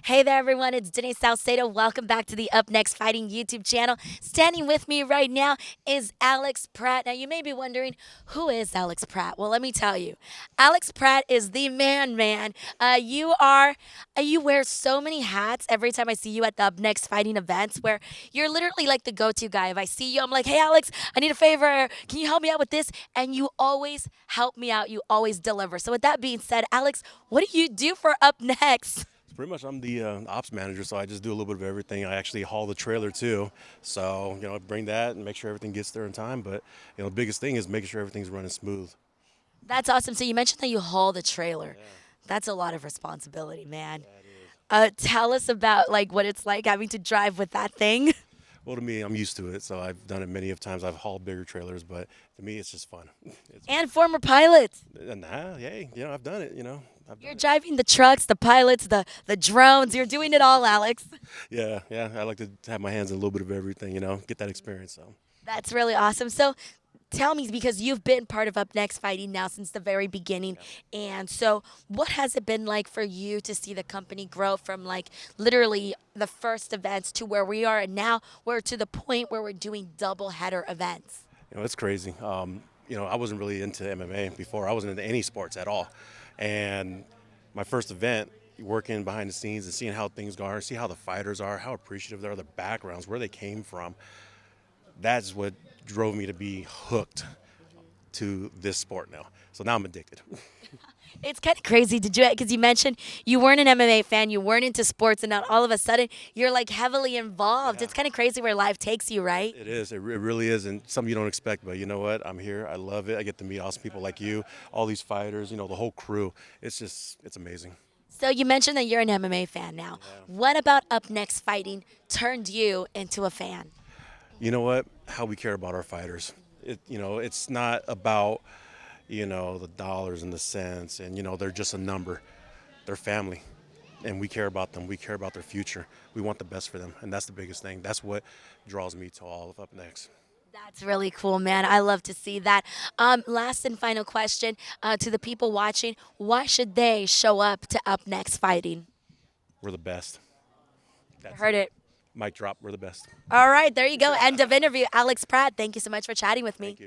Hey there, everyone. It's Denise Salcedo. Welcome back to the Up Next Fighting YouTube channel. Standing with me right now is Alex Pratt. Now, you may be wondering, who is Alex Pratt? Well, let me tell you. Alex Pratt is the man. You wear so many hats every time I see you at the Up Next Fighting events where you're literally like the go-to guy. If I see you, I'm like, hey, Alex, I need a favor. Can you help me out with this? And you always help me out. You always deliver. So with that being said, Alex, what do you do for Up Next? Pretty much, I'm the ops manager, so I just do a little bit of everything. I actually haul the trailer too, so bring that and make sure everything gets there in time. But the biggest thing is making sure everything's running smooth. That's awesome. So you mentioned that you haul the trailer. That's a lot of responsibility, man. That is. Tell us about like what it's like having to drive with that thing. Well, to me, I'm used to it, so I've done it many of times. I've hauled bigger trailers, but to me, it's just fun. And former pilots. Hey, I've done it. I've You're done it. driving the trucks, the pilots, the drones. You're doing it all, Alex. Yeah. I like to have my hands in a little bit of everything. Get that experience. So. That's really awesome. So tell me, because you've been part of Up Next Fighting now since the very beginning. And so what has it been like for you to see the company grow from like literally the first events to where we are and now we're to the point where we're doing double header events? It's crazy. I wasn't really into MMA before. I wasn't into any sports at all. And my first event, working behind the scenes and seeing how things are, see how the fighters are, how appreciative they are, their backgrounds, where they came from, that's what drove me to be hooked to this sport now. So now I'm addicted. It's kind of crazy to do it because you mentioned you weren't an MMA fan, you weren't into sports, and now all of a sudden you're like heavily involved. Yeah. It's kind of crazy where life takes you, right? It is. It really is, and something you don't expect. But you know what? I'm here. I love it. I get to meet awesome people like you, all these fighters. The whole crew. It's amazing. So you mentioned that you're an MMA fan now. What about Up Next Fighting turned you into a fan? You know what? How we care about our fighters. It's not about the dollars and the cents, and they're just a number. They're family, and we care about them. We care about their future. We want the best for them, and that's the biggest thing. That's what draws me to all of Up Next. That's really cool, man. I love to see that. Last and final question to the people watching: why should they show up to Up Next Fighting? We're the best. That's Heard it. Mic drop. We're the best. All right, there you go. End of interview. Alex Pratt, thank you so much for chatting with me. Thank you.